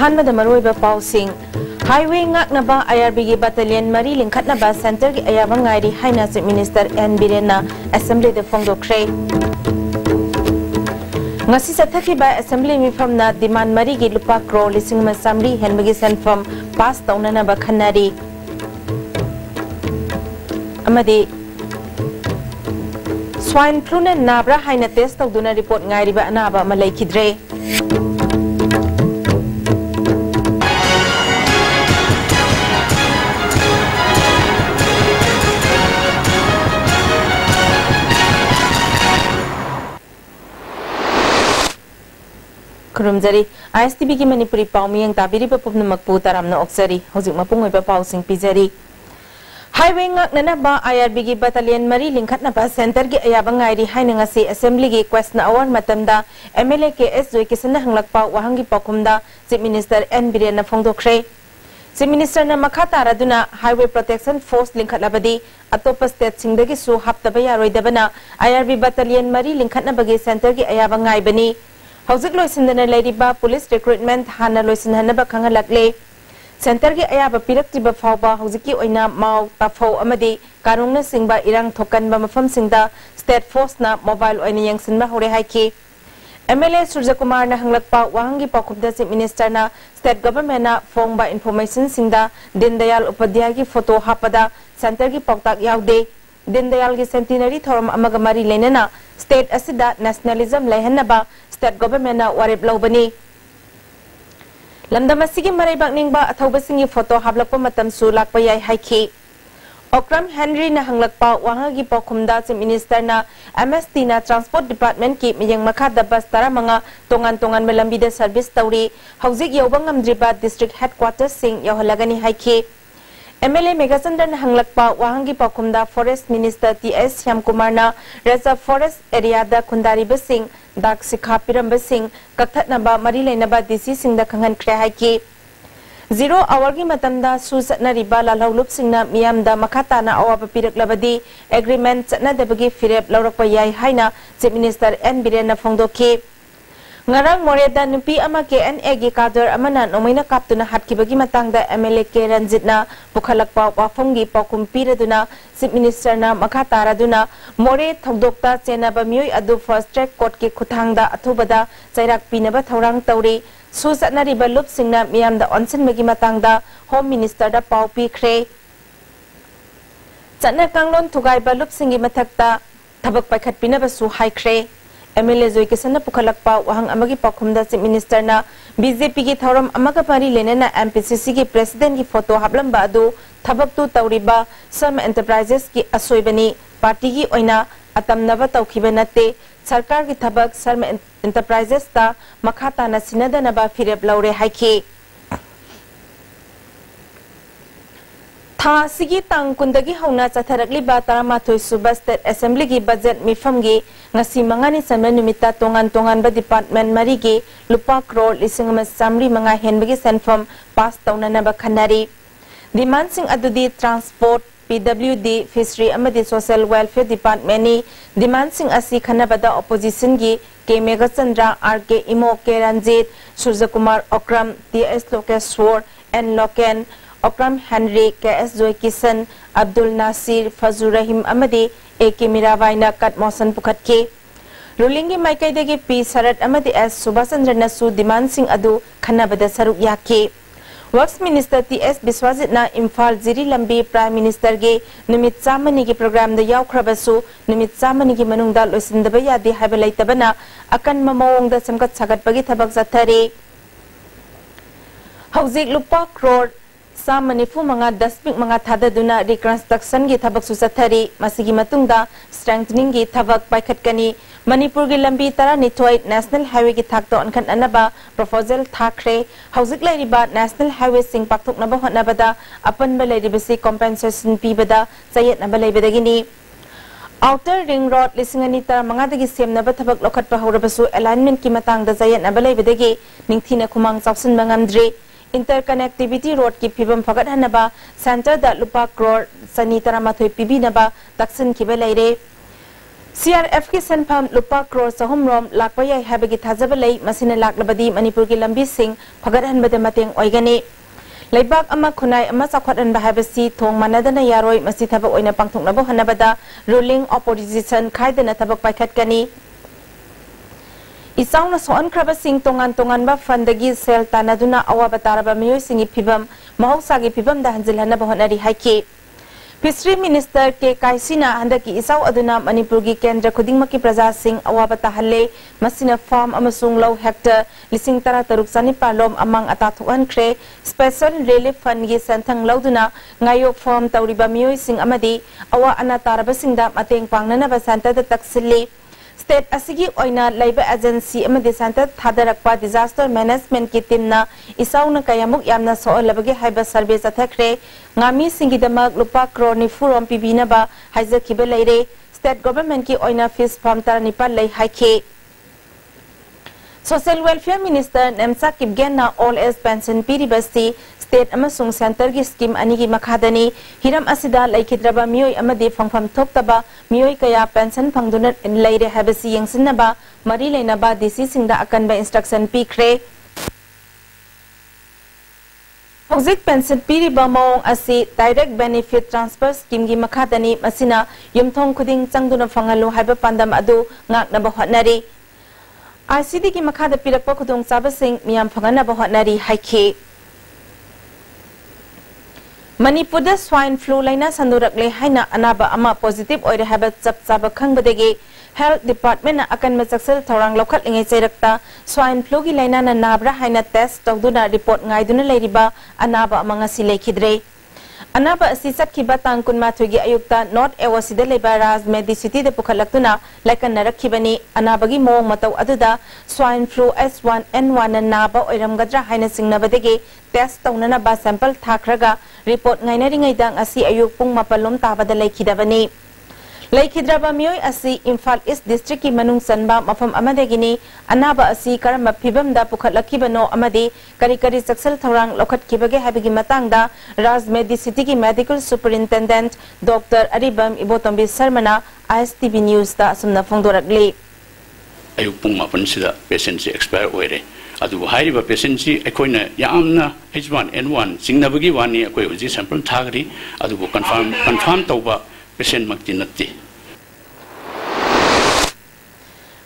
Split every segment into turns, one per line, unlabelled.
अहानमद मरोइबा पाउसिंग highway ngaknaba IRB gi battalion mari lingkhatnaba center gi ayaba ngairi haina chief minister N Birena assembly de phongdokre ngasi sathaki ba assembly mifamna demand mari gi lupa crore lising ma samri henbagi senfam pass taunana ba khanari amadi swine flu na nabra haina test tawduna report ngairi ba anaba ma laikidre Kurumjari ISTB ki Manipuri paumiyang tabiri pa pupna magpu taramna oksari hojik mapung oiba pausing pijari highway ngaknana ba IRB gi battalion mari lingkhatna ba center gi ayaba ngairi haina ngasi assembly gi question hour matamda MLA KS Joy Kisana hanglakpa wahangi pakumda chief minister N Birena phongdokre chief minister na makha taraduna highway protection force lingkhatlabadi atopa state singdagi su haptaba yaroidabana IRB battalion mari lingkhatna bagi center gi ayaba ngaibani Hauzik loisindana ladiba police recruitment hana loisinhanaba khangalakle center gi ayaba piraktiba fawba hauziki oina mau tafau amadi karungna singba irang thokanba mafam singda state force na mobile oina yangsinba hore haiki MLA Surja Kumar na hanglakpa wahangi pakubda chief minister na state government na phongba information singda Dindayal Upadhyay gi photo hapada center gi pautak yaude Dindayal gi centenary thoram amaga mari lenana state asida nationalism lehanaba state government na warib lawbani lamdamasigi maraibak ningba athawbasingi photo hablakpa matam su lakpa yai haiki Okram Henry na hanglakpa wahagi pakhumda chief minister na MST na transport department ki miyang makhada bus tara manga tongan melambida service tawri hauzik yawbang ngamdriba district headquarters sing yawhalagani haiki MLA Megachandra na hanglakpa wahangi pakhumda forest minister TS Shyamkumar na reserve forest area da khundari basing dak sikha piram basing kakthatnaba mari lainaba DC singda khangan kre haiki 0 hour gi matamda su satna riba lalholup singna miyamda makhata na awaba piraklabadi agreement satna debagi firep lawrakpa yai haina chief minister N Birena phongdoki ngarang moreda nupi ama KNA gi kadar amana nomaina kaptuna hatkibagi matangda MLA K Ranjitna pukhalakpa wafamgi pakum piraduna chief minister na makha taraduna more thogdokta chenaba myoi adu first track court ki khuthangda athubada chairak pinaba thorang tawri susatna riba lup singna miyamda onsin magi matangda home minister da pau pikre chana kanglon thugai ba lup singi mathakta thabak paikhat pinaba su haikre MLA Joy Kisana pukhalakpa wahang amagi pakhumda chief minister na BJP gi thoram amaga pari lenena MPCC gi president gi photo hablamba adu thabak tu tawriba Sam Enterprises ki asoibani party gi oina atamnaba tawkhiba nate sarkar gi thabak Sam Enterprises ta makhata na sinadana ba firep laure haiki Tha sigi tang kundagi hauna chatharakli ba taramathoi suba state assembly gi budget mifam gi ngasi mangani samna numita tongan ba department mari gi lupa crore lising ma samri manga henbagi senfam pass taunana ba khanari demand sing adudi transport PWD fishery amadi social welfare department ni demand sing asi khanabada opposition gi K Megachandra RK Imo K Ranjit Surja Kumar Okram TS Lokeshwar N Loken Okram Henry KS Joy Kisan Abdul Nasir Fazur Rahim amadi AK Mirabai na kat mosan pukhatki rulingi maikaidagi P Sarat amadi S Subhasandra nasu demand sing adu khanabada saruk yaki Works Minister TS Biswajit na Imphal Ziri Lambi Prime Minister ge numit chamani gi program da yaukhrabasu numit chamani gi manungda loisindaba yadi haibelaitabana akan mamawong da samkat sagat bagi thabak jathari hauzik lupa crore Samanifu manga dasbik manga thadaduna reconstruction gi thabak susathari masigi matungda strengthening gi thabak paikhatkani Manipur gi lambi tara nithoi national highway gi thakto ankhan anaba proposal thakre hauzik lairiba national highway sing pakthok naba hotnabada apan ba lairibasi compensation pibada chayet naba laibadagini outer ring road lisingani tara manga dagi semnaba thabak lokhatpa horabasu alignment ki matangda chayet naba laibadagi ningthina khumang chawsin bangamdri interconnectivity road ki phibam phagat hanaba center da lupa crore sani taramathoi pibi naba taksin kiba laire CRF की संफम लुपा क्रोर सहमरोम लाकपा याई हैबगी थाजब लई मसिना लाकलबदी मणिपुर की लंबी सिंह फगरहनबदे मतेंग ओइगनी लेबाक अमा खुनाई अमा चाखवटहनबा हैबसी थोंग मानदना यारोय मसि थबक ओइना पांथोकनबो हनबदा रूलिंग ऑपोजिशन खाइदना थबक पाइखटकनी इसाउना सोअनख्रबा सिंह तोंगान तोंगानबा फंदगी सेल तानादुना अवाबा तारबा मियोय सिंगी फिबम महौसागी फिबम दा हंजिलहनबा होनरी हाइकी फिशरी मिनिस्टर के काइसिना हंदकी इसाउ अदुना मणिपुर की केंद्र खुदिंगमकी प्रजा सिंह अवाबा ताहले मसिना फार्म अमसुंग लौ हेक्टर लिसिंग तरा तरुक सनिपालोम अमंग अता थोहनख्रे स्पेशल रिलीफ फंड की सेंथंग लौदुना ngayo फार्म तौरिबा मियोय सिंह अमदी अवा अना तारबा सिंगदा mateंग पांगननबा सेंटर दा तक्सिली स्टेट असगी ओइना लाइबा एजेंसी अमदी सेंटर थादरकपा डिजास्टर मैनेजमेंट की टीमना इसाउना कयामुक यामना सोअलबगे हाइबा सर्वे चथखरे ngami singidamag lupa crore nifurom pibinaba haizakiba leire state government ki oina fish farm taranipa lei haike social welfare minister nemsa kibgenna all age pension piribasi state amasung center gi scheme ani gi makhadani hiram asida laikhidraba miyoi amadi phangpham thoktaba miyoi kaya pension phangduna leire habasi yengsinaba mari leinaba dc singda akanba instruction pikre Hojik pension piriba maung asi direct benefit transfer scheme gi makhadani masina yumthong khuding changduna phangalu haiba pandam adu ngakna ba hotnari ICD gi makhada pirakpa khudung chabasing miyam phangana ba hotnari haike Manipur da swine flu laina sandurakle haina anaba ama positive oire haba chap chaba khangbadegi Health Department na akan masaksal thorang lokhat lingai chairakta swine flu gi laina na nabra haina test tawduna report ngai duna leiriba anaba amanga silekhidre anaba asi satkiba tangkun mathugi ayukta North Ewasida leba Raj Medicity de pukhalaktuna laikan narakhibani anabagi mong mataw aduda swine flu S1N1 na naba oiramgadra haina singnabadegi test tawnana ba sample thakraga report ngai naringai dang asi ayuk pung mapalom tabada laikhidabani Laikhidraba miyoi asi Imphal East District ki manung sanba mafam amadegini anaba asi karama phibam da pukhatlakibano amadi kari kari saksal thorang lokhat kibage habigi matangda Raj Medicity ki medical superintendent Dr. Aribam Ibotombi Sarmana ISTV News da asumna phongdorakli
ayuk pung mapan sida patient si expire oire adu hairiba patient si ekoina yamna H1N1 singnabagi wani akoi uji sample thagri adu confirm tawba patient makti natti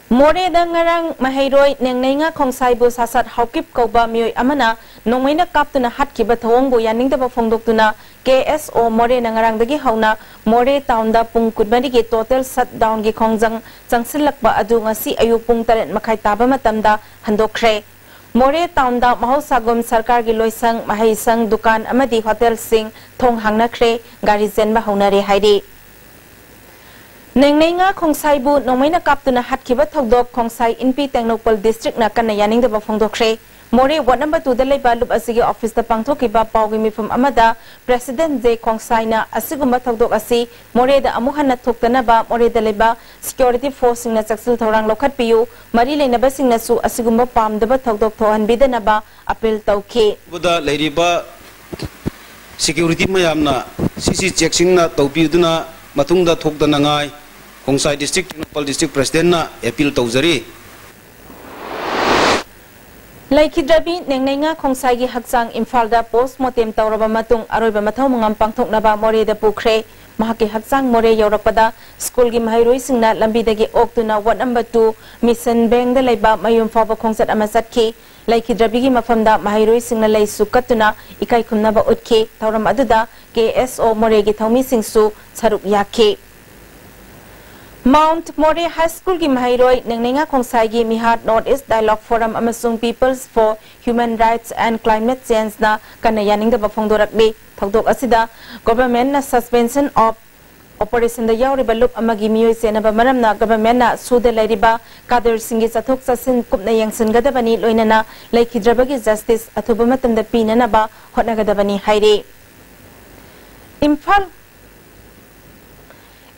More dangarang mahairoi nengneinga khongsaibu sasat haukip koba mioi amana nongmaina kaptuna hatkiba thawongbu yaningda ba phongdoktuna KSO more nangarang dagi hauna more town da pung kudmari gi total shutdown gi khongjang changsilakba adu ngasi ayu pung taret makhai taba matamda handokre more town da mahausagom sarkar gi loisang mahaisang dukan amadi hotel sing thong hangnakre gari zenba haunare hairi Nengneinga khongsaibu nongmaina kaptuna hatkiba thodok khongsai inpi tengnopal district na kanna yaningda ba phongdokre more ward number 2 da leiba lup asigi office da pangthokiba pawgi mifum amada president je khongsai na asiguma thodok asi more da amuhanna thoktana ba more da leiba security force na chaksil thorang lokhat piyu mari leina ba singna su asiguma pamdaba thodok thohan bidana ba appeal tawki
buda leiriba security mayamna cc checking na tawpiduna matungda thokdana ngai Khongsai district Nepal district president na appeal tawzari
Laikhidrabi nengneinga khongsai gi hakchang Imphal da postmortem tawraba matung aroiba mathau mangam pangthoknaba more da pukre mahaki hakchang more yorakpada school gi mahairoi singna lambi dagi oktuna ward number 2 mission bank da leiba mayum faba khongsat ama satki Laikhidrabi gi mafamda mahairoi singna lei sukatuna ikai khumnaba utke tawram aduda KSO more gi thawmi singsu saruk yakhe Mount More High School ki mahairoi nengneinga khongsai gi Mihat North East Dialogue Forum amasung Peoples for Human Rights and Climate Change na kana yaningda ba phongdorakli thodok asida government na suspension of operation da yauriba lup amagi miyoi senaba maramna government na suda lairiba kadir singi sathok sasin kupna yangsin gadabani loinana laikhidrabagi justice athuba matamda pinana ba hotnagadabani haire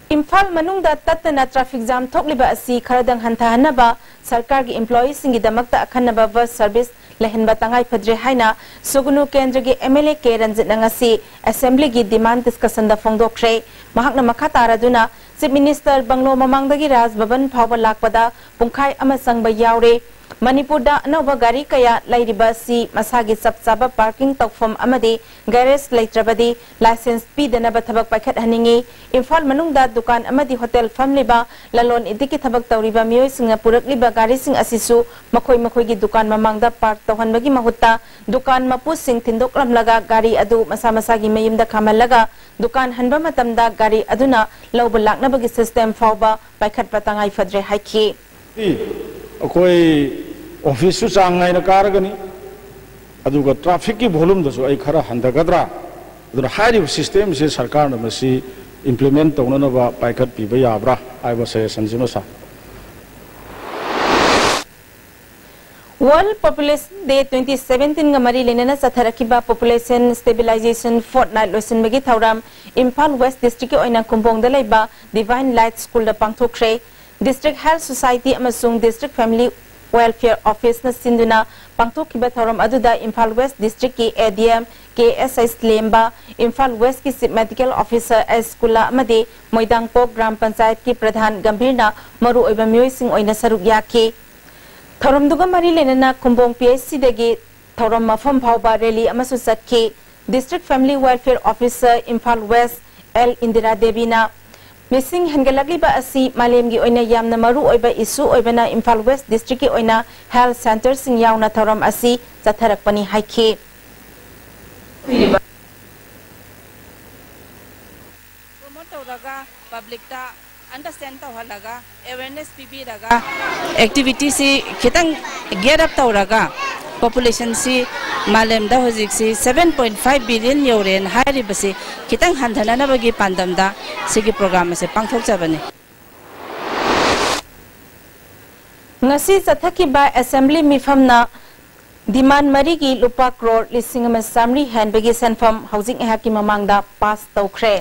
Imphal manungda tatana traffic jam thokliba asi kharadang hantahanaba sarkar gi employees singi damakta akhanaba bus service lehenba tangai phadre haina sugunu kendra gi MLA ke Ranjit nangasi assembly gi demand discussion da phongdokre mahakna makha taraduna Chief Minister Banglo mamangdagi Raj Bhavan phawba lakpada pungkhai ama sangba yaure Manipur da anova gari kaya lairiba si masagi sapsaba parking tokfom amadi garage laitrabadi license pidana ba thabak paikhat haningi Imphal manung da dukan amadi hotel famliba lalon idiki thabak tawriba miyoi singa purakliba gari sing asisu makhoi gi dukan mamangda park tawhanbagi mahutta dukan mapu sing thindok lamlaga gari adu masa masagi mayumda khamallaga dukan hanba matamda gari aduna lawba laknabagi system fawba paikhat patangai fadre haiki
अकोई office चांगाई न कारगनी अदुगा traffic की volume दसु आई खरा हंदगद्रा अदुरा हाइरिब system से सरकार न मसी इंप्लीमेंट तौननबा पाइखत पिबा याब्रा आइबा से संजिमसा
World Population Day 2017 ga mari lenana satharakiba population stabilization fortnight losin bagi thauram Imphal West District ki oina kumbong da leiba Divine Light School da pangthokre District Health Society amasung District Family Welfare Office na sinduna pangthokiba thoram aduda Imphal West District ki ADM KSI Lemba Imphal West ki Medical Officer Eskula amade Moidangpok Gram Panchayat ki Pradhan Gambhirna maru oiba miyoi sing oina saruk yake thoram duga mari lenana kumbong PSC dagi thoram mafam phawba rally amasu satke District Family Welfare Officer Imphal West L Indira Devi na Missing Hengalagliba asi malem gi oina yamna maru oiba isu oibana Imphal West District ki oina health center sing yauna thoram asi chatharak pani haike
promote tawraga public ta understand tawhalaga awareness pibi raga activity si khitang get up tawraga population si malem da hojik si 7.5 billion yoren hairi basi khitang handhana na bagi pandam da sigi program se pangthok jabani
ngasi sathaki ba assembly mifamna demand mari gi lupa crore lisingama samri hand bagi sanfam housing haki mamangda pass tawkhre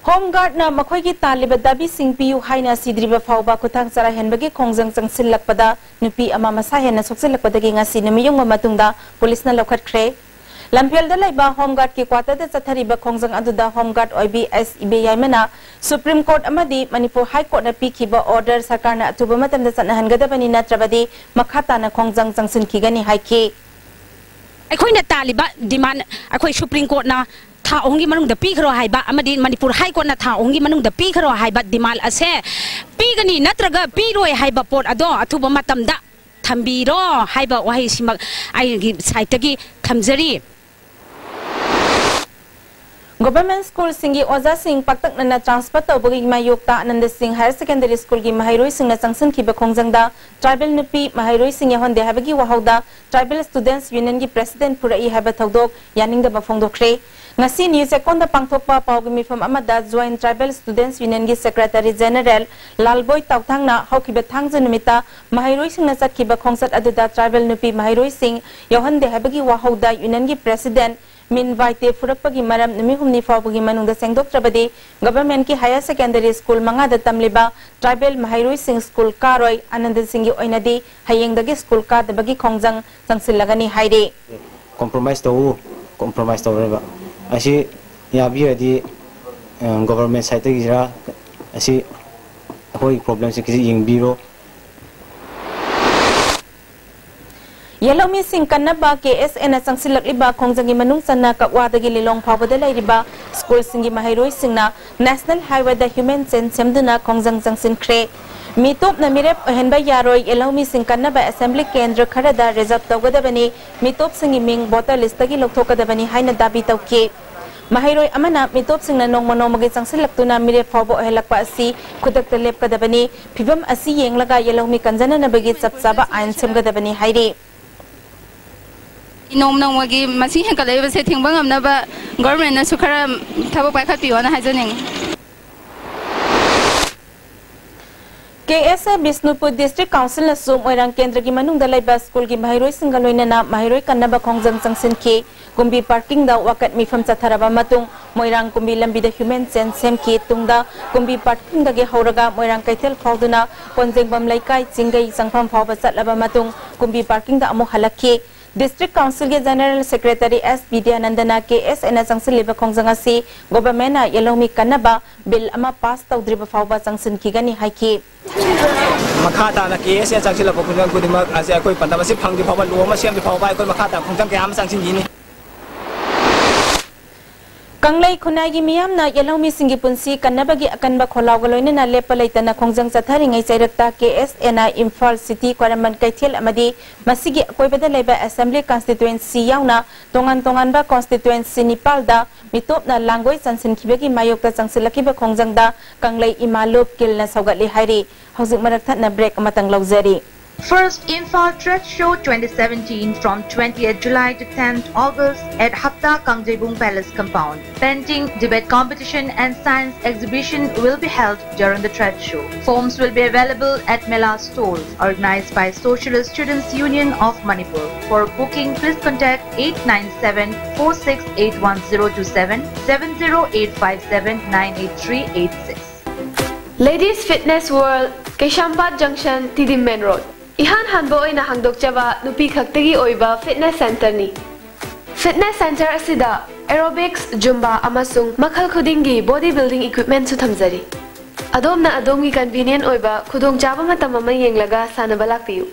Home Guard na makhoi ki taliba dabi sing piu haina sidriba phawba kuthang chara henbagi khongjang changsil lakpada nupi ama masa hena soksil lakpada gi ngasi namiyong matungda police na lokhat khre lampel da laiba Home Guard ki kwata da chathariba khongjang aduda Home Guard OBS ibe yaimana Supreme Court amadi Manipur High Court na pikhiba order sarkar na atuba matam da chana hangadabani natrabadi makhata na khongjang changsin khigani haiki
akhoi na taliba demand akhoi Supreme Court na tha ongi manung da pi kharo haiba amadi Manipur High Court na tha ongi manung da pi kharo haiba dimal ase pi gani natraga pi roi haiba port ado athuba matam da thambiro haiba wahai simak ai gi site gi thamjari
Government School singi Oza Singh Paktak na transfer tawbagi mayokta Ananda Singh Higher Secondary School gi Mahairoi Singh na changsan ki bakhongjangda tribal nupi Mahairoi Singh yahonde habagi wahauda Tribal Students Union gi President purai haba thaudok yaningda bafongdokre ngasi news ekonda pangthokpa pawgi mifam amada Joint Tribal Students Union gi Secretary General Lalboy Tawthangna haukiba thangja numita Mahairoi Singh na chatki bakhongsat aduda tribal nupi Mahairoi Singh yahonde habagi wahauda Union gi President min vaite furakpagi maram numi humni fawbagi manungda sengdoktrabadi government ki higher secondary school mangada tamliba tribal Mahairoi Singh school karoi Anand Singh gi oinadi hayengdagi school ka dabagi khongjang changsilagani haire
compromise to asi yabi adi government side gi jira asi hoi problem se ki yingbiro
Yalomi Singh Kannaba KSN na changsilakliba khongjangi manung sanna kakwadagi lilong phawbada lairiba school singi Mahairoi Singh na National Highway da human sense semduna khongjang changsin khre mitop na mirep ohenba yaroi Yalomi Singh Kannaba assembly kendra kharada reserve tawgadabani mitop singi ming voter list tagi lokthokadabani haina dabi tawki Mahairoi amana mitop singna nongmagi changsilaktuna mirep phawbo ohelakpa asi khudakta lepkadabani phibam asi yenglaga Yalomi kanjana nabagi chapchaba ain semgadabani hairi
Nom wagi masih hengkalai bese tingba ngamna ba government na sukara thabo paikhat piwana hajaning
KSA Bisnupur District Council na sum oirang kendra gi manung dalai ba school gi mahiroi singaloi na mahiroi kanna ba khongjang sangsin ki kumbi parking da wakat mifam chatharaba matung moirang kumbi lambi da human sense sem ki tungda kumbi parking da ge hauraga moirang kaithel phawduna konjeng bam laikai chingai sangpham phawba chatlaba matung kumbi parking da amu halakki District Council के General Secretary S. Vidyanandana KS एना संगसिन लेबा खोंजंग asi government na yalomi kanaba bill ama pass tawdriba fawba संगसिन खिगani हाइकी
makata na KS ya changsil ba kunjang kudima ase akoi pandama si phangdi phawba luama siam di phawba akoi makata khongjang ke am sangsin yini
Kanglai khunai gi miyam na yalomi singi punsi kannaba gi akanba kholaw galoina na lepalaita na khongjang chathari ngai chairakta KS ena Imphal City Kwaraman Kaithel amadi masigi koibada leba Assembly Constituency yauna tongan ba constituency nipal da mitop na langoi sansin khibegi mayokta changsilaki ba khongjang da kanglai imalop kilna saugatli hairi hauzik marakta na break amatang lauzari
First Imphal Trade Show 2017 from 20th July to 10th August at Hapta Kangjebung Palace Compound. Painting, debate competition and science exhibition will be held during the trade show. Forms will be available at Mela stores organized by Socialist Students Union of Manipur. For booking, please contact 897-4681-027 70857-98386.
Ladies Fitness World, Keshambat Junction, Tidim Main Road. Ihan hanbo ina hangdok chaba nupi khaktagi oiba fitness center ni. Fitness center asida aerobics, zumba amasung makhal khudingi bodybuilding equipment su thamjari. Adomna adomgi convenient oiba khudong chaba matam ama yenglaga sanaba lakpiyu.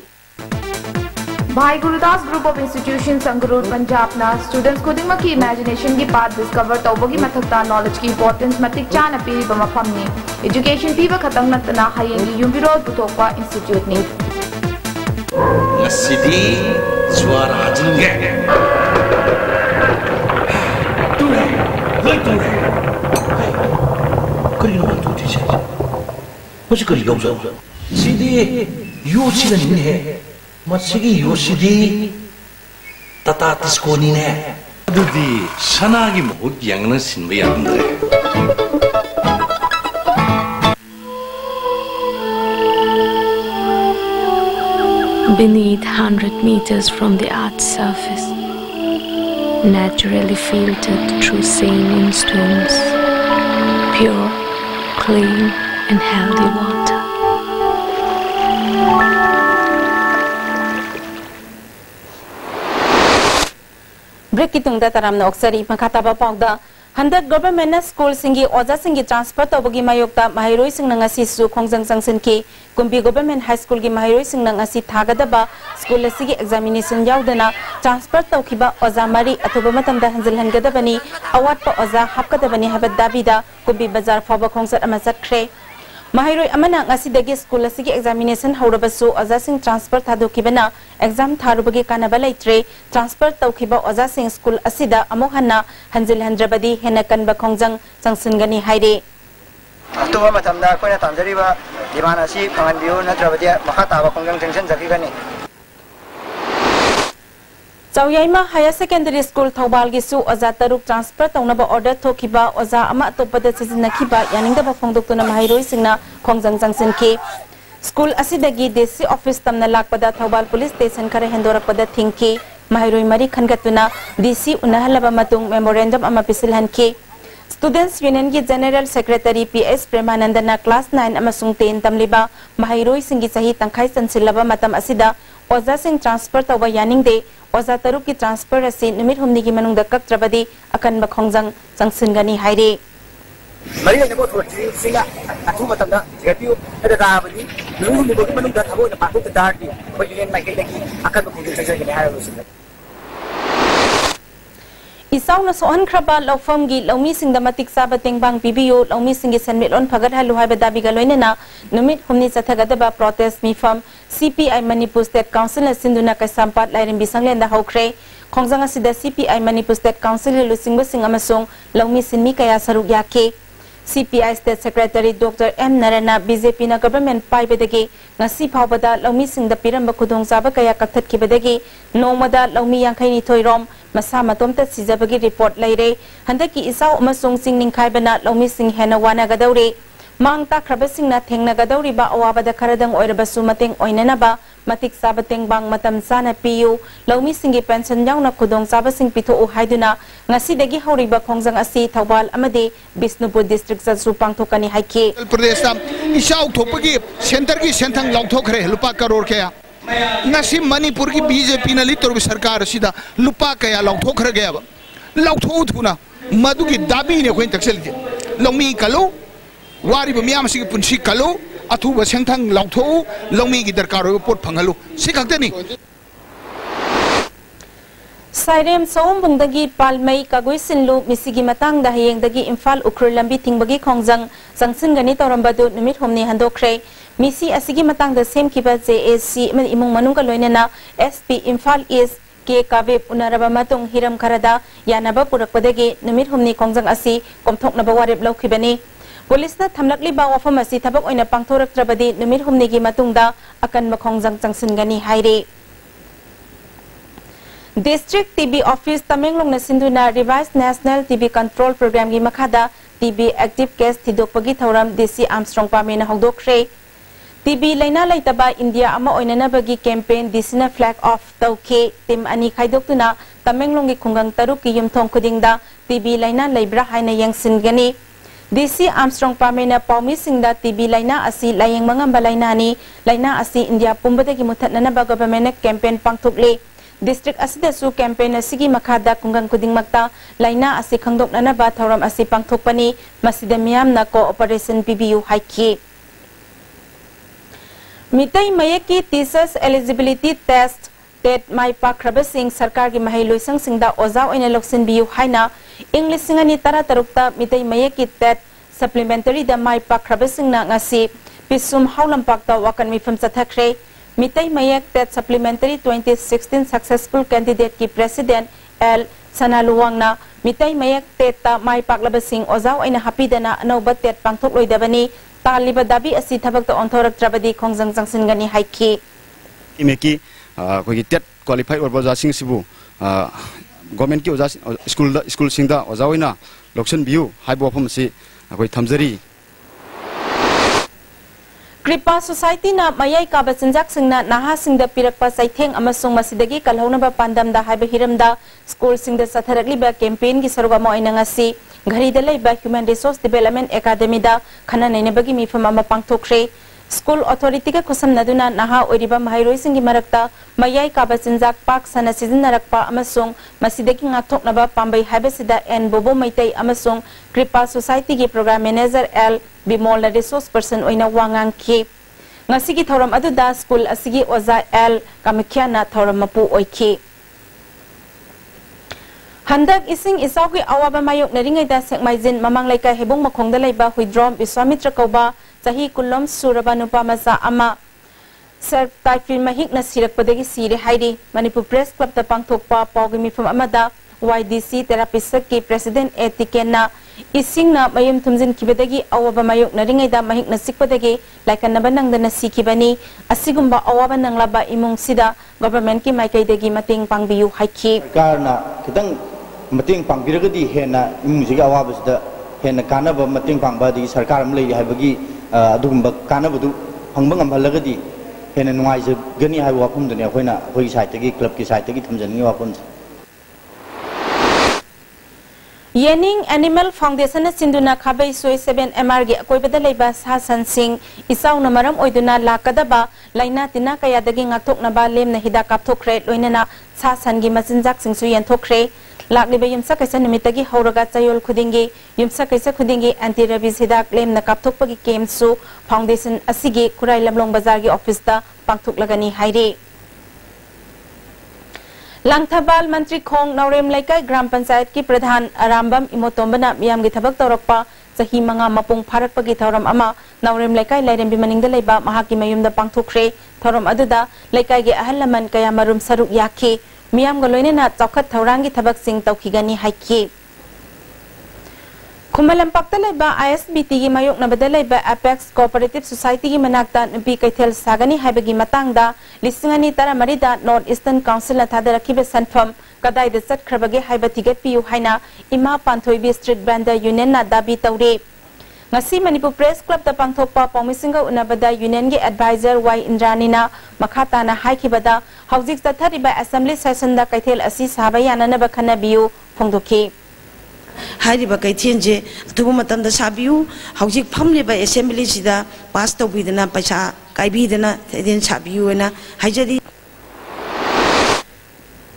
Bhai Gurudas Group of Institutions Sangrur Punjab na students khudingma ki imagination ki path discover tawbogi mathakta knowledge ki importance matik chana piriba mafam ni. Education piba khatang natna hayengi yumbiro puthokwa institute ni.
Ngasidi suara jengge. Ture, hai ture. Kari naman tu di sini. Masih kari kau jauh. Sidi, yo sida ni he. Masih yo sidi. Tata tisko ni ne. Dudi sana gi mohut yang nasin bayar
Beneath 100 meters from the Earth's surface, naturally filtered through saline stones, pure, clean and healthy water.
Break itung da taram na oksari makata ba pawda Handak government school singi oja singi transport obagi mayokta mahiroi sing nanga sisu khongjang sangsin ki kumbi government high school gi mahiroi sing nanga si thagadaba school sigi examination yaudana transport tawkiba oja mari athoba matamda hanjil hangadabani awat pa oja hapkadabani habad dabida kumbi bazar foba khongsat ama satkre mahiroi amana ngasi dagi school sigi examination haurabasu oja sing transport thadokibana exam tharubagi kanaba laitre transfer tawkiba oja sing school asida amok hanna hanjil handrabadi hena kanba khongjang sangsingani haire
tuwa matamda koina tamjariba dimana si phanganbiu natrabadi makhata ba khongjang junction jakigani
Chawyaima Higher Secondary School Thawbal gi su oja taruk transfer tawnaba order thokiba oja ama topada sizinnakiba yaningda ba phongdoktuna mahiroi singna khongjang sangsinki School asidagi desi office tamna lakpada Thawbal Police Station kare hendorakpada thingki mahiroi mari khangatuna DC unahalaba matung memorandum ama pisilhanki Students Union gi General Secretary PS Premanandana class 9 amasung 10 tamliba mahiroi singi sahi tangkhai sansilaba matam asida oja sing transfer tawa yaningde oja taruk ki transfer asi numit humni gi manungda kaktrabadi akan ba khongjang sangsingani haire
Mari na ko thoti singa athu matamda jepiu ada dabani nungu ni bogi manung da thabo na paku darti ko yen mai kai daki akan ko khongjang sangsingani haire singa
Isaw na sohan kraba lawfam gi lawmi singda matik saba tengbang bibiyo lawmi singi senmit on phagat halu haiba dabi galoina na numit humni chathagadaba protest mifam CPI Manipur State Council na sinduna kai sampat lairim bisanglenda haukre khongjang asida CPI Manipur State Council lusingba sing amasung lawmi sinmi kaya saruk yake CPI State Secretary Dr. M. Narana BJP na government paibedagi ngasi phawbada lawmi singda piramba khudong saba kaya kaktat kibedagi nomada lawmi yangkhai ni thoirom masa matomta sijabagi report laire handaki isaw amasung singning khaibana lawmi sing hena wana gadaure mang ta krabasingna thengnagadauriba awabada kharadang oirabasu mateng oinanaba matik sabateng bang matam sana piyu laumi singi pension yauna khudong sabasing pitho u haiduna ngasi dagi hauriba khongjang asi thawbal amade Bisnupur district sasu pangthokani haiki
Pradesh tam isau thopagi center ki senthang longthokre lupa karor kya ngasi Manipur ki BJP na litor sarkar sida lupa kaya longthokre gaya longtho thuna madu ki dabi ne khoin taksel lomi kalu wari bamiam si punsi kalu athu basengthang longtho lomi ki darkar pot phangalu sikhaktani
Sairem Sombungdagi Palmai Kagui Sinlu Misigi Matang da Hayengdagi Imphal Ukrul Lambi Tingbagi Khongjang Sangsingani Torambadu Numit Homni Handokre Misi Asigi Matang da Sem Kiba JAC Imung Manunga Loinena SP Imphal East Ke Kavip Unaraba Matung Hiram Karada Yanaba Purakpadagi Numit Homni Khongjang Asi Komthok Nabawarib Laukibani Police na thamlakli ba wafam asi thabak oina pangthorak trabadi Numit Homni gi matungda akan makhongjang changsingani haire District TB Office Tamenglong na sinduna Revised National TB Control Program gi makhada TB Active Case thidokpagi thauram DC Armstrong Pame na hongdokre TB laina laitaba India ama oinana bagi campaign Disina Flag Off tauke tim ani khaidoktuna Tamenglong gi khungang taruk ki yumthong khudingda TB laina laibra haina yangsingani DC Armstrong Pame na paumi singda TB laina asi layeng mangamba laina ni laina asi India pumbadagi muthatnana ba government campaign pangthokle District asidasu campaign asigi makhada kungang kuding magta laina asi khangdok nana ba thauram asi pangthokpani masida miyam na cooperation PBU haiki Mitai mayaki thesis eligibility test tet mai pakrabasing sarkar gi mahai loisang singda oza oina loksin biu haina English singani tara tarukta mitai mayaki tet supplementary da mai pakrabasing na ngasi pisum haulam pakta wakan mifam sathakre Mitai Mayak Tet Supplementary 2016 Successful Candidate ki President L. Sanaluwang na Mitai Mayak Tet ta Mai Paklabasing Ozaw ay nahapidana anawbat Tet pangtok loy dabani taliba dabi asi thabak ta onthorak trabadi khongjang jangsin gani haiki
imeki ko tet qualified or baza sing sibu government ki oza school singda ozawina loksan biu haibo pham si koi thamjari
Kripa Society na mayay kabasinjak singna naha singda pirakpa saitheng amasung masidagi kalhauna ba pandam da haiba hiramda school singda satharakli ba campaign gi saruga mo aina ngasi ghari da lai ba Human Resource Development Academy da khana naina bagi mifam ama pangthokre school authority ka khosam naduna naha oiriba mahairoi singi marakta mayay kabasinjak pak sana sizinnarakpa amasung masidagi ngakthok naba pambai haiba sida en bobo maitai amasung Kripa Society gi program manager L Bimol na resource person oina wangang ki ngasigi thoram aduda school asigi oza L kamikya na thoram mapu oiki handak ising isawgi awaba mayok na ringay da sekmaizin mamang laika hebong makhongda laiba huidrom Biswamitra kauba sahi kulom suraba nupa masa ama Sir Taifin mahik na sirakpadagi siri hairi Manipur Press Club ta pangthokpa pawgi mifam amada YDC therapist ki President Etiken na ising na mayum tumjin kibadagi awaba mayok na ringay da mahik na sikpadagi laikan na banang da nasikibani asigumba awaba nang laba imong sida government ki maikay dagi mating pangbiyu haiki
karna kitang mating pangbiragadi hena imong siga awaba sida hena kanaba mating pangbadi sarkar amlay haibagi adugumba kanabadu pangbang amhalagadi hena nuwaisa gani haibu wapum dani akoina hoi site gi club ki site gi thamjani wapum
Yening Animal Foundation Sinduna Khabai Soi 7 MR gi akoibada leiba Sasan Singh isaw na maram oiduna lakadaba laina tina kaya dagi ngakthok na ba lem na hida kapthokre loinana Sasan gi machinjak singsu yanthokre lakliba yumsa kaisa nimitagi hauraga chayol khudingi yumsa kaisa khudingi anti rabies hidak lem na kapthokpagi kemsu foundation asigi kurai lamlong bazar gi office da pangthoklagani haire Langthabal Mantri Khong Naurem Laikai Gram Panchayat ki Pradhan Arambam Imotombana miyam gi thabak tawrakpa sahi manga mapung pharakpagi thauram ama Naurem Laikai Lairem bimaningda leiba mahaki mayumda pangthokre thauram aduda Laikai gi ahal laman kaya marum saruk yakhi miyam ga loinena chawkhat thaurangi thabak sing tawkhigani haiki Kumalampak ba ISBT gi mayok na badalay ba Apex Cooperative Society gi manakta nupi kaithel sagani haibagi matangda lisingani tara marida North Eastern Council na thadarakiba sanfam kadai da satkrabagi haiba tiget piu haina ima Panthoibi Street Vendor Union na dabi tawre ngasi Manipur Press Club da pangthokpa pawmisinga unabada union gi advisor Y Indranina makhata na haikibada haujik tathariba assembly session da kaithel asi saba yanana ba khanabiu phongdoki
हाइरिबा कैथेंजे अथुब मतमदा साबियु हौजिक फमलिबा assembly सिदा pass तौबिदना पैसा काइबिदना थेदिन साबियुना हाइजदी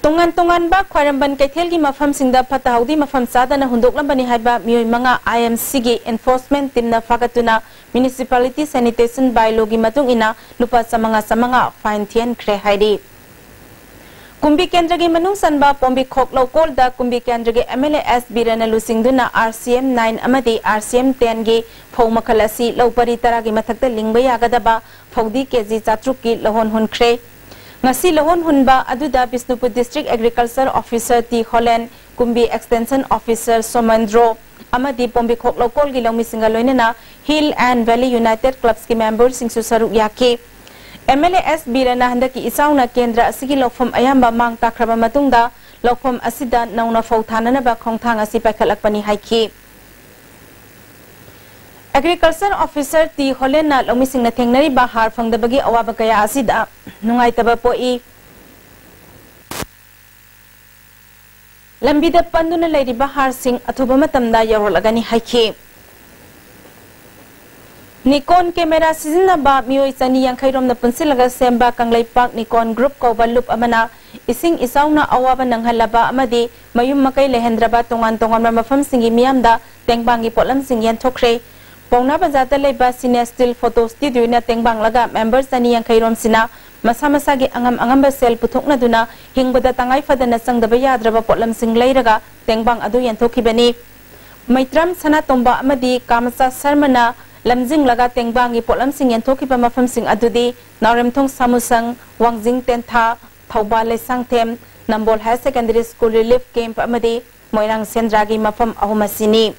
tongan tongan ba khwaramban kaithel gi mafam singda phata haudi mafam sadana hundoklambani haiba mioi manga IMC gi enforcement team na fagatuna municipality sanitation bylaw gi matung ina lupa samanga fine thian khre haidi kumbi kendra gi manung sanba pombi khok lokol da kumbi kendra gi MLAS birana lusingduna RCM 9 amadi RCM 10 gi phaumakhalasi lopari tara gi mathakta lingba yagadaba phodi kg chatruk ki lohon hun khre ngasi lohon hunba aduda Bisnupur District Agriculture Officer T Holland kumbi Extension Officer Somandro amadi pombi khok lokol gi longmi singa loinena Hill and Valley United Clubs ki members singsu saruk yake MLAS birana handaki isauna kendra asigi lokfam ayamba mang takraba matungda lokfam asida nauna fauthanana ba khongthang asi paikhalakpani haiki Agriculture Officer T Holland na longmi singna thengnari ba har phangdabagi awaba kaya asida nungai taba poi lambida panduna lairi ba har sing athuba matamda yarolagani haiki Nikon camera sizina ba mioi sani yang khairom na punsilaga semba kanglai park Nikon group ko balup amana ising isauna awaba nanghalaba amadi mayum makai lehendraba tongan mafam singi miamda tengbangi polam singyan thokre pongna bazata leba sine still photo studio na tengbang laga members sani yang khairom sina masa gi angam ba sel puthokna duna hingbada tangai fadana sangdaba yadraba polam sing leiraga tengbang adu yan thokibani maitram sana tomba amadi kamasa sarmana lamjing laga tengbangi polam sing yan thokiba mafam sing adudi naramthong samusang wangjing tentha thauba lesang them nambol high secondary school relief camp amadi moirang sendragi mafam ahumasini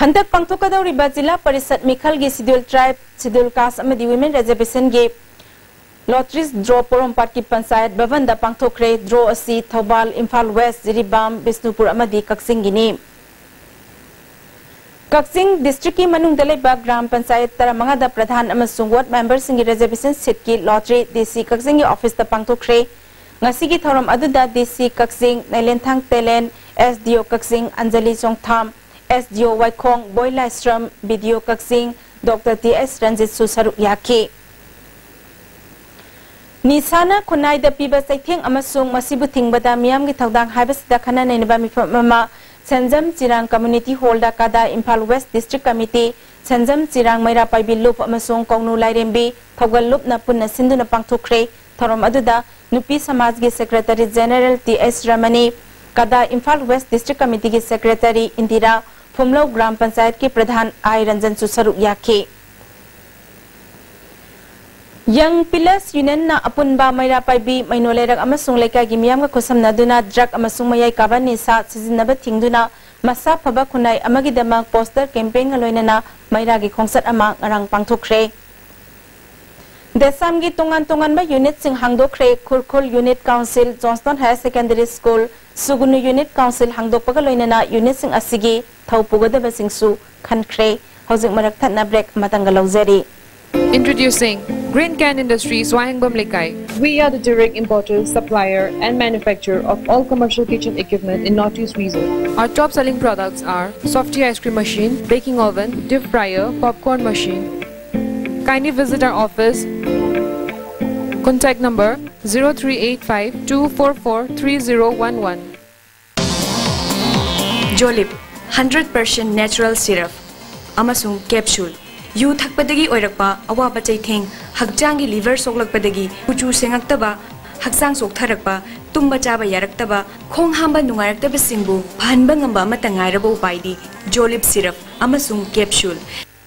handak pangthokadawri ba jila parisad mikhal gi schedule tribe schedule caste amadi women reservation gi lotteries draw porompat ki panchayat bhavan da pangthokre draw asi thobal Imphal West Jiribam Bisnupur amadi kaksing gini Kaksing district ki manung dalai ba gram panchayat taramanga da pradhan amasung ward members singi reservation seat ki lottery DC Kaksing ki office da pangthokre ngasi ki thoram aduda DC Kaksing Nailenthang Telen SDO Kaksing Anjali Chongtham SDO Waikhong Boila Stram BDO Kaksing Dr. TS Ranjit Susaruk Yaki Nisana kunai da piba saitheng amasung masibu thingbada miyam gi thaudang haibasida khana nainaba mifama Sanjam Chirang Community Hall da kada Imphal West District Committee Sanjam Chirang Maira Paibi Lup amasung Kongnu Lairembi Thogal Lup na punna sinduna pangthokre thorom aduda Nupi Samaj gi Secretary General TS Ramani kada Imphal West District Committee gi Secretary Indira Phumlo Gram Panchayat ki Pradhan I Ranjan Susaruk Yake Young Pillars Union na apunba Maira Paibi Mainolerak amasung Leka gi miyam ga khosamna duna drug amasung mayai kabani sa sizinaba thingduna masa phaba khunai amagi damak poster campaign aloinana Maira gi khongsat ama ngarang pangthokre Desam gi tongan ba unit sing hangdokre Khurkhul Unit Council Johnston Higher Secondary School Sugunu Unit Council hangdokpaga loinana unit sing asigi thaupugadaba singsu khankhre hojik marak thatna break matanga laujari
Introducing Green Can Industries Wahangbam Lekai. We are the direct importer, supplier and manufacturer of all commercial kitchen equipment in Northeast region. Our top selling products are Softy ice cream machine, baking oven, deep fryer, popcorn machine. Kindly visit our office. Contact number 0385-244-3011.
Jolip 100% natural syrup. Amasung capsule. Yu thakpadagi oirakpa awaba chaitheng hakjangi liver soklakpadagi kuchu sengaktaba haksang soktharakpa tumba chaba yaraktaba khong hamba nungaraktaba singbu phanba ngamba amata ngairabo upaidi Jolip syrup amasung capsule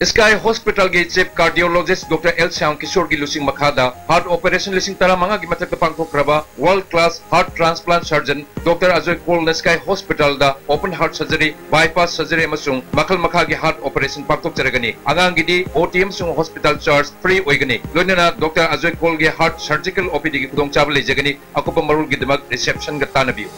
Sky Hospital Gate Chief Cardiologist Dr. L. Syam Kishore gi lusing makhada heart operation lusing tara manga gi mathak pangthok raba world class heart transplant surgeon Dr. Ajoy Kol Sky Hospital da open heart surgery bypass surgery amasung makhal makha gi heart operation pangthok jaragani angang gi di OTM sung hospital charge free oigani loinana Dr. Ajoy Kol gi heart surgical OPD gi khudong chaba lejagani akupa marul gi damak reception ga tanabi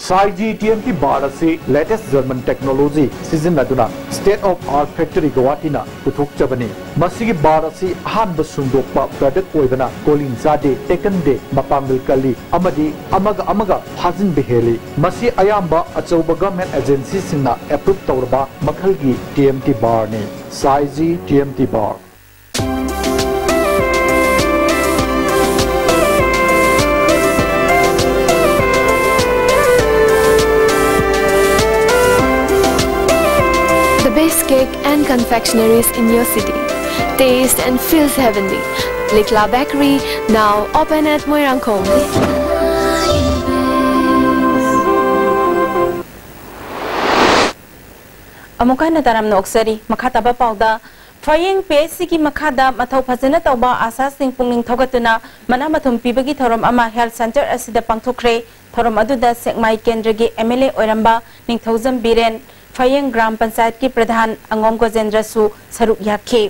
साइजी TMT bar से latest German technology सिजनदुना state of art factory गुवाहाटीना पुथोकचबनी मसिगी bar से अहानब सुंदोकपा product ओइबना कोलिंग जादे टेकन दे मपामिल कली अमदी अमगा फाजिन बेहेली मसी अयाम्बा अचौब गवर्नमेंट एजेंसी सिंगना एप्रूव तौरबा मखलगी टीएमटी बार ने साइजी TMT bar
Best cake and confectionaries in your city. Taste and feels heavenly. Likla Bakery, now open at Moirangkong.
Amuka na taram na oksari, makataba pauda. Fayeng PSC ki makada mathaw phajana tawba asa sing pungning thogatuna manamathum pibagi thorom ama health center asida pangthokre thorom aduda sekmai kendra gi MLA oiramba ningthauzam biren Fayeng Gram Panchayat की प्रधान अंगोम गजेंद्र सु सरुक याखे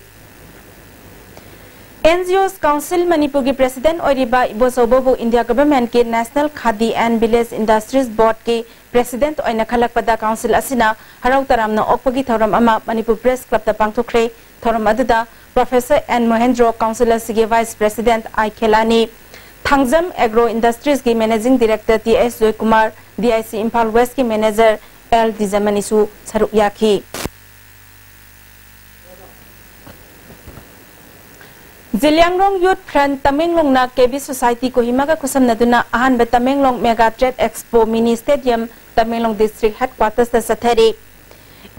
NGOs Council Manipur की president ओरिबा इबोसोबो India government के national khadi and village industries board के president ओइना खलकपदा council असिना हराउ तरामना ओकपगी थौरम अमा Manipur press club ता पांगथोखरे थौरम अदुदा प्रोफेसर एन महेंद्र काउंसिल असिगे vice president I Khelani Thangjam agro industries की managing director TS Joy Kumar DIC Imphal west की manager L Dizamanisu saruk yaki Ziliangrong Youth Front Tamenglong na KB Society Kohima ka kusam na duna ahan ba Tamenglong Mega Trade Expo Mini Stadium Tamenglong District Headquarters ta sathari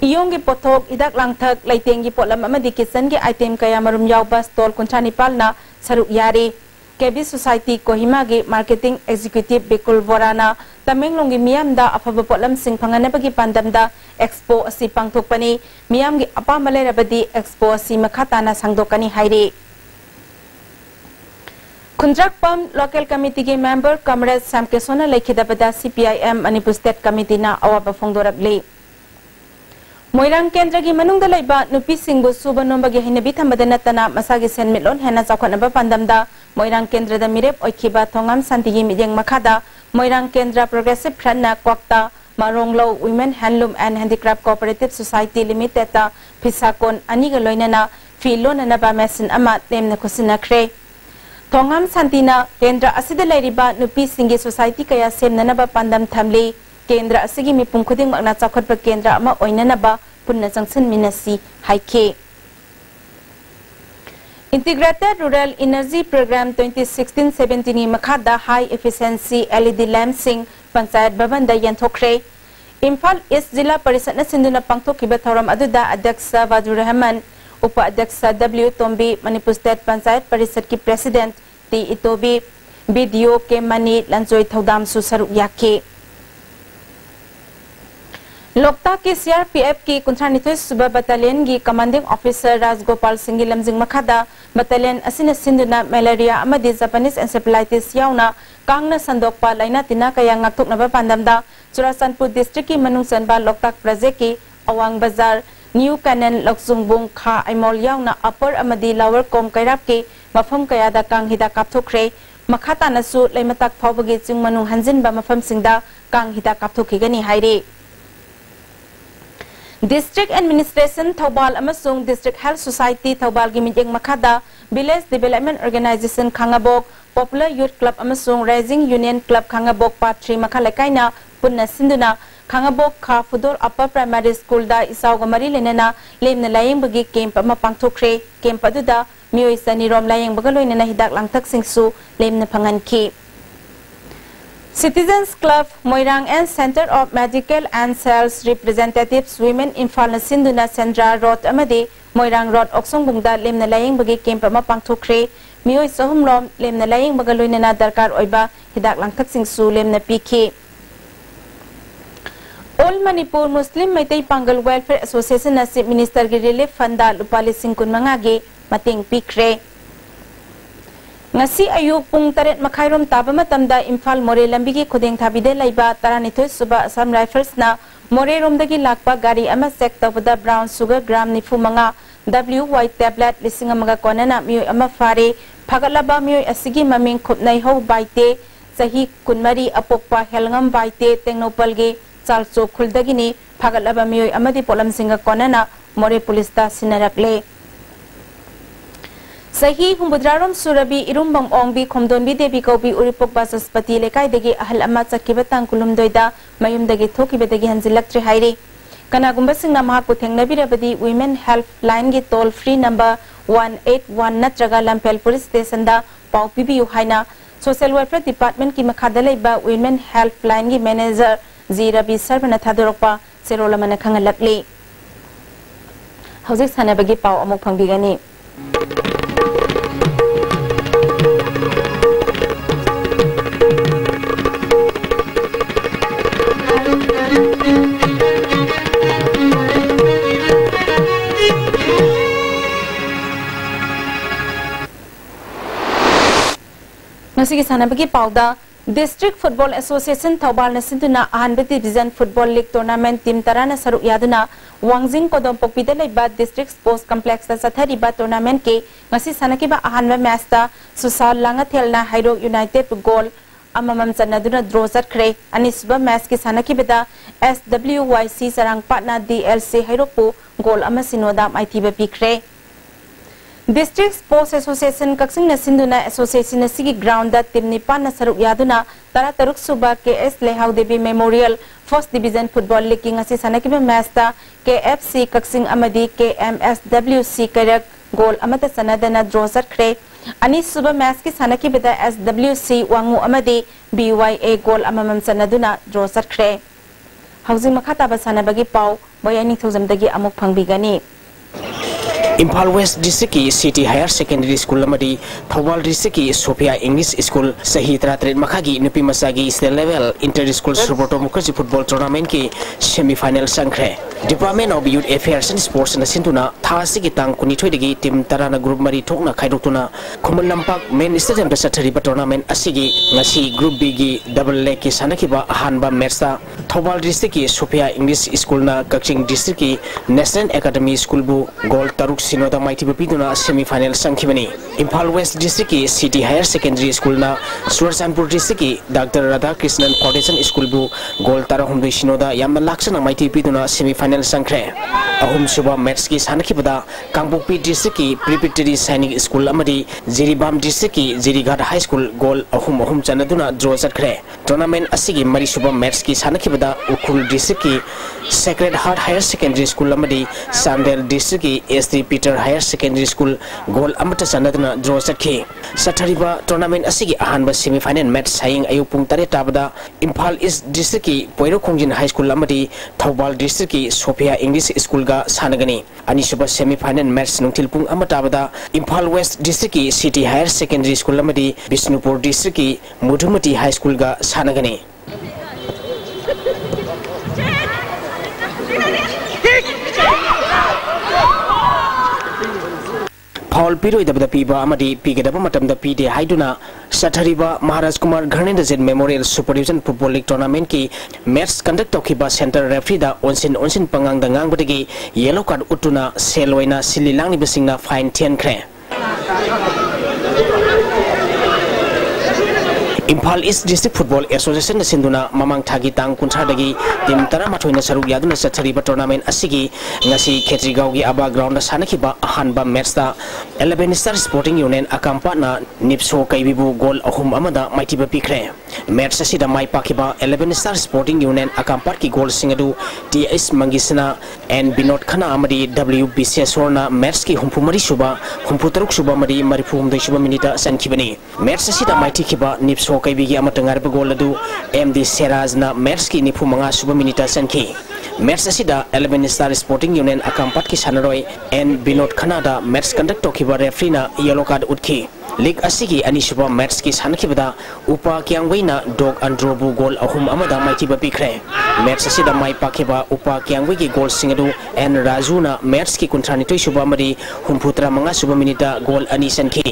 iyong gi pothok idak langthak laiteng gi polam amadi kitchen gi item kaya marum yaw ba stall kunchani palna saruk yari KB Society Kohima gi Marketing Executive Bikul Borana Tamenglong gi miyam da afaba polam sing panganabagi pandamda Expo asi pangthokpani miyam gi apama lerabadi Expo asi makhatana sangdokani hairi Kundrak Pam Local Committee ke member Comrade Sam Kesona lekhidabada CPIM Manipur State Committee na awaba phongdorabli Moirang Kendra gi manungda laiba nupi singbu suba nomba gi hinabi thambada natana masagi senmitlon hena chawkhanaba pandamda Moirang Kendra da mirep oikhiba thongam santigi mideng makhada Moirang Kendra Progressive Front na kwakta Maronglo Women Handloom and Handicraft Cooperative Society Limited ta Pisakon aniga loinana filon na ba mesin ama temna kusinakre Thongam santina Kendra asida lairiba nupi singi society kaya semna ba pandam thamli Kendra asigi mipung khuding magna chawkhatpa kendra ama oinana ba punna jangsan minasi haike Integrated Rural Energy Program 2016-17 ni makhada high efficiency LED lamp sing Panchayat Bhavan da yanthokre Imphal East Jilla Parishad na sinduna pangthokhiba thoram aduda Adyaksha Wadur Rahman Upa Adyaksha W Tombi Manipur State Panchayat Parishad ki President T Itobi BDO ke Mani Lanjoy Thaudam su saruk yake Lokta के CRPF की कुंथानिथोय सुबा battalion की commanding officer Rajgopal Singh लमजिंग मखादा battalion असिन सिंधुना malaria अमदी Japanese encephalitis यावना कांगना संदोकपा लाइना तिना कया ngakthoknaba pandamda Churachandpur district की मनुंग चनबा लोकताक प्रोजेक्ट की अवांग बाजार न्यू कैनन लक्सुंगबुंग खा आइमोल यावना अपर अमदी लोअर कोम कैराप के मफम कयादा कांग हिदा कापथोखरे मखातानसु लेमताक फावबगी चिंग मनुंग हंजिनबा मफम सिंगदा कांग हिदा कापथोखिगनी हाइरे District Administration Thobal amasung District Health Society Thobal gi mijeng makhada Village Development Organization Khangabok Popular Youth Club amasung Rising Union Club Khangabok Part 3 makhalakaina punna sinduna Khangabok Kha Fudor Upper Primary School da isaw gamari lenena lemna layeng bagi camp ama pangthokre camp aduda mioi sani rom layeng bagaloina na hidak langthak singsu lemna phanganki Citizens Club Moirang and Center of Medical and Sales Representatives Women Imphal na Sinduna Sandra Road amadi Moirang Road Oksongbungda lemna layeng bagi camp ama pangthokre mioi sahumlom lemna layeng bagaloina na darkar oiba hidak langthak singsu lemna pikhi All Manipur Muslim Meitei Pangal Welfare Association na Chief Minister gi Relief Fund da lupa 50,000 gi mating pikre Ngasi ayuk pung taret makhairom taba matamda Imphal More lambi gi khudeng thabide laiba taranithoi suba Assam Rifles na More romdagi lakpa gari ama sek tabada brown sugar gram nifu manga WY tablet lising amaga konana mioi ama fare phagalaba mioi asigi maming khupnai ho baite sahi kunmari apokpa helngam baite tengnopalge chalcho khuldagini phagalaba miyoi amadi polam singa konana more police ta sinarakle sahi humbudraram surabi irumbang ongbi khomdonbi devi kobi uripok basaspati lekai degi ahal amma chakiba tangkulum doida mayum degi thokibe degi hanjilaktre hairi kanagumba singna mahakpu thengnabirabadi women helpline gi toll free number 181 natraga lampel police station da pau pibiu haina social welfare department ki makhada leiba women helpline gi manager zirabi sarvana thadorokpa serolamana khangalakli hojik sanabagi pau amuk phangbigani Ngasigi sanabagi pauda District Football Association Thobal na sinduna ahanba Division Football League Tournament team tarana saruk yaduna Wangjing Kodom Pokpida leiba District Sports Complex ta sathariba tournament ke ngasi sanakiba ahanba match ta Susal Langathelna Hairo United goal amamam chanaduna draw chatkre anisba match ki sanakibada SWYC sarang patna DLC Hairopu goal ama sinoda maithiba pikre District Sports Association Kaksing na sinduna association na sigi ground da team ni pan na saruk yaduna tara taruk suba KS Lehau Devi Memorial First Division Football League ngasi sanakiba match ta KFC Kaksing amadi KMSWC karak goal amata sanadana draw chatkre ani suba match ki sanakibada SWC wangu amadi BYA goal amamam sanaduna draw chatkre housing makhata ba sanabagi pau boyani thozamdagi amuk phangbigani
Impal West District की City Higher Secondary School लमदी Thoubal District की Sophia English School सही तरह मखागी नुपी मसागी State Level Inter School Suboto Mukherjee Football Tournament की Semi-Final संख्रे Department of Youth Affairs and Sports na sintuna thasi ki tang kunithoi degi team tarana group mari thokna khaidokuna Khumul Lampak Main Stadium da sathariba tournament asigi ngasi Group B gi double leg ki sanakiba ahanba match ta Thobal District ki Sophia English School na Kaching District ki National Academy School bu goal taruk sinoda maiti bapiduna semi-final sankhibani Impal West District ki City Higher Secondary School na Sursanpur District ki Dr. Radha Krishnan Foundation School bu goal tarahumdui sinoda yamna laksana maiti bapiduna semi-final sankhre ahum suba match ki sanakibada Kangpokpi District ki Preparatory Sainik School amadi Jiribam District ki Jirighat High School goal ahum chanaduna draw chatkre tournament asigi mari suba match ki sanakibada Ukhul District ki Sacred Heart Higher Secondary School amadi Sandel District ki S3 Peter Higher Secondary School goal amata chanaduna draw chakhi sathariba tournament asigi ahanba semi final match saying ayuk pung 3 tabada Impal East District ki Poiro Khongjin High School amadi Thobal District ki Sophia English School ga sanagani anisuba semi final match nungthil pung amatabada Impal West District ki City Higher Secondary School amadi Bishnupur District ki Mudhumati High School ga sanagani Paul Piro da piba amadi pigedaba matamda pide haiduna sathariba Maharaj Kumar Gharnendajan Memorial Super Division Football League Tournament ki match conduct tokiba center referee da onsin pangang da ngangbadagi yellow card utuna seloina sililangni besingna fine 10 kre Impal East District Football Association na sinduna mamang thagi tang kunthar dagi team tara mathoina saruk yaduna sathariba tournament asigi ngasi Khetrigau gi aba ground na sanakiba ahanba match ta 11 Star Sporting Union akampa na Nipso kaibibu goal ahum amada maitiba pikre match asida mai pakiba 11 Star Sporting Union akampa ki goal singadu TS Mangisna and Binod Khana amadi WBC sorna match ki humpumari suba humputaruk suba mari marifum dai suba minita sankibani match asida maiti kiba Nipso kaibigi amatangar goal adu MD Seraz na match ki nipu manga suba minita sanki match asida 11 Star Sporting Union akampat ki sanaroi and Binod Khana da match conduct tokiba referee na yellow card utki League asigi anisuba match ki sanakibada upa kyangwaina dog androbu goal ahum amada maitiba pikre match asida mai pakiba upa kyangwai ki goal singadu and Rajuna match ki kuntrani toi suba mari humputra manga suba minita goal ani sanki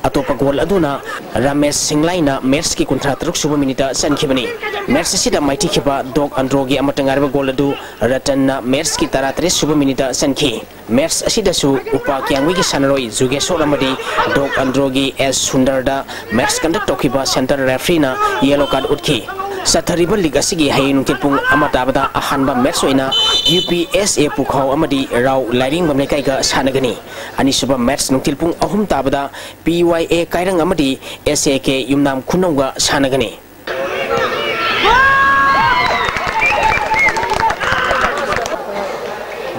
atopa goal aduna Ramesh Singlaina match ki kuntra truk suba minita sankibani match asida maiti kiba dog androgi amatangar goal adu Ratan na match ki taratre suba minita sanki match asida su upa kyangwai ki sanaroi Jugeshwar amadi dog androgi S Sundarda match conduct tokiba center referee na yellow card utki sathariba league asigi hayin tilpung amata bada ahanba match oina UPSA pukhau amadi raw liring bamlekai ga sanagani ani suba match nungtilpung ahum tabada PYA kairang amadi SAK yumnam khunawga sanagani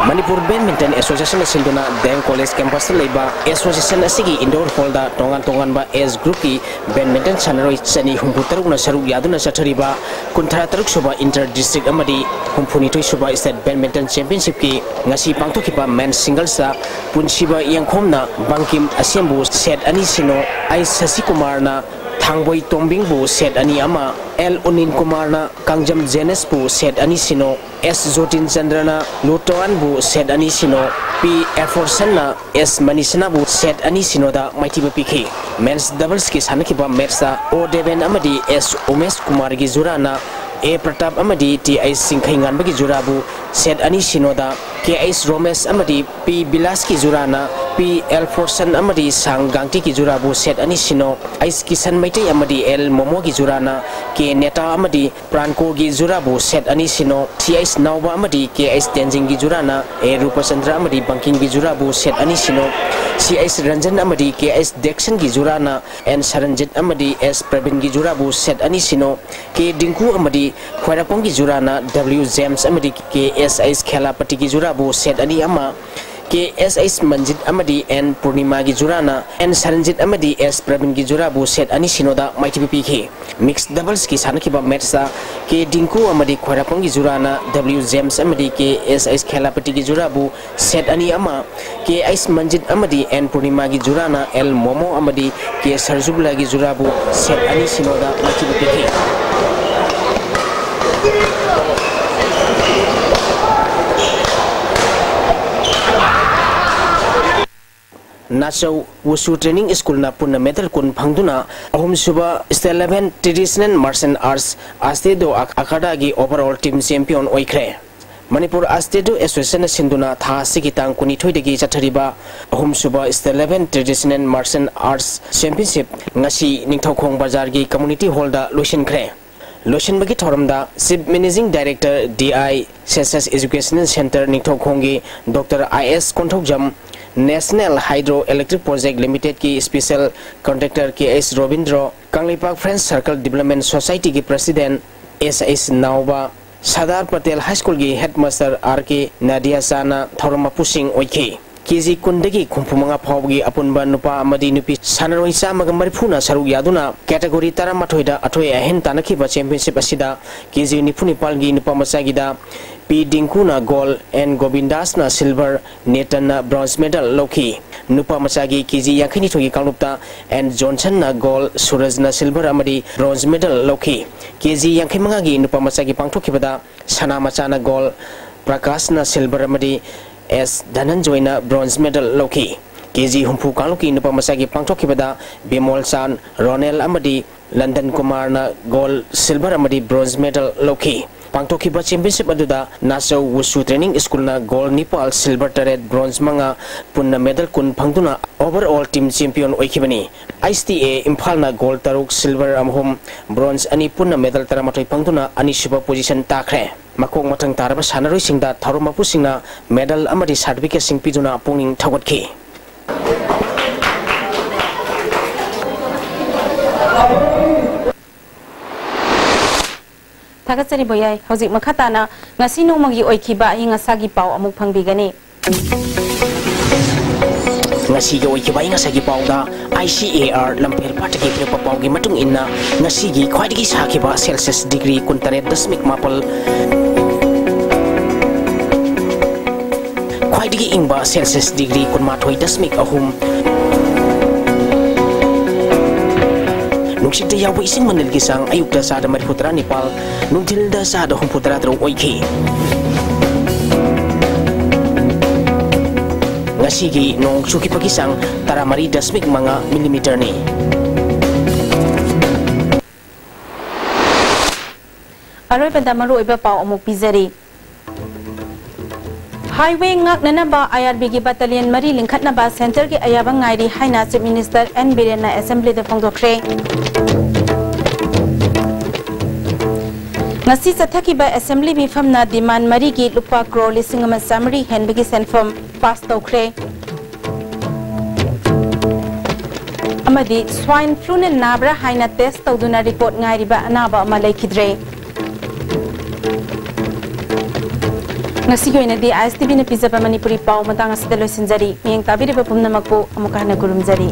Manipur Badminton Association Sinduna Dang College Campus Leba Association Asigi Indoor Hall da tongan ba S Group ki Badminton Sanaroi Sani Humputaruk na Saruk Yaduna Sathariba Kunthara Taruk Suba Inter District Amadi Humpunitoi Suba State Badminton Championship ki ngasi pangthokiba men's singles da Punshiba Yangkhomna Bangkim Asembu set ani sino I Sasi Kumar na Thangboy Tombing bu set ani ama L Unin Kumar na Kangjam Jenes bu set ani sino S Zotin Chandrana Lutoan bu set ani sino P Efforson na S Manisana bu set ani sino da mighty bpk men's doubles ki sanakiba match da O Deven amadi S Umesh Kumar gi jurana A Pratap amadi T.I. Singkhaingan bagi jurabu set ani sino da K.S. Romesh amadi P Bilas ki jurana P Elforson amadi Sang Gangti ki jurabu set ani sino Ais Kisan Maitai amadi L Momo ki jurana K Neta amadi Pranko ki jurabu set ani sino C.S. Nauba amadi K.S. Tenzing ki jurana A Rupachandra amadi Banking ki jurabu set ani sino C.S. Ranjan amadi K.S. Dexon ki jurana N Saranjit amadi S Pravin ki jurabu set ani sino K Dinku amadi Khwairapong ki jurana W James amadi K.S.S. Khelapati ki jurabu set ani ama K.S.S. Manjit amadi N Purnima ki jurana N Saranjit amadi S Pravin ki jurabu set ani sinoda mighty PK mixed doubles ki sanakiba match da K Dinku amadi Khwairapong ki jurana W James amadi K.S.S. Khelapati ki jurabu set ani ama K.S. Manjit amadi N Purnima ki jurana L Momo amadi K Sarjubla ki jurabu set ani sinoda mighty PK Nacho Wushu Training School na punna medal kun phangduna ahum suba state 11 traditional martial arts astedo akada gi overall team champion oikre Manipur astedo association sinduna tha sigitang kuni thoidegi chathariba ahum suba state 11 traditional martial arts championship ngasi ningthaukhong bazar gi community hall da losin khre losin bagi thoramda chief managing director DI Census Educational Center ningthaukhong gi Dr. IS Konthokjam National Hydroelectric Project Limited की special contractor K.S. Robindro Kanglipak Friends Circle Development Society की president S.S. Nauba Sadar Patel High School की headmaster R.K. Nadia Sana थौरमपु सिंह ओइखे KG कुंडगी खुंफुमंगा फावगी अपुनबा नुपा अमदी नुपी सानरोई चामगा मरिफुना सरुक यादुना कैटेगरी 13 दा अथोय अहेन तानखिबा चैंपियनशिप असिदा केजी निफुनि पालगी नुपा मसागिदा P Dinkuna gold and Gobindas na silver Nathan na bronze medal loki nupa masagi kiji yakhini thogi kanglupta and Johnson na gold Suraj na silver amadi bronze medal loki kiji yankhimanga gi nupa masagi pangthokibada sana macha na gold Prakash na silver amadi S Dhananjoy na bronze medal loki kiji humpu kangluki nupa masagi pangthokibada Bimol Chan Ronel amadi London Kumar na gold silver amadi bronze medal loki Pangtokiba championship aduda Nacho Wushu Training School na gold Nepal silver taret bronze manga punna medal kun phangduna overall team champion oikibani ISTA Imphal na gold taruk silver amhom bronze ani punna medal taramatoi phangduna ani suba position takhre makong mathang taraba sanaroi singda tharumapu singna medal amadi certificate sing piduna pungning thawatki
Thakasari boyai hojik makhatana ngasi nomagi oikhiba ingasagi pau amuk phangbigani
ngasi gi oikhiba ingasagi pau da ICAR lampel pataki pre pau gi matung inna ngasi gi khwaidigi sakhiba celsius degree 19.8 khwaidigi ingba celsius degree 19.3 Nungsidda yawa ising manil gisang ayukda sa da mariputra Nepal nungtilda sa da humputra tro oikhi ngasigi nong suki pagisang taramari dasmik mga millimeter ni Aroy pada maru iba pau amuk pizari
Highway ngak nanaba IRB gi battalion mari lingkhat naba center gi ayaba ngairi haina Chief Minister N Biren na assembly de phongdokre ngasi sathaki ba assembly mi famna demand mari gi lupa crore lising ama summary henbigi senfom pass tokre amadi swine flu ne nabra haina test tawduna report ngairi ba anaba ama laikidre ngasi goina di ISTV na pizza pa Manipuri pau matang asida loisinjari miyang tabiri pa pumnamak po amukah na gurumjari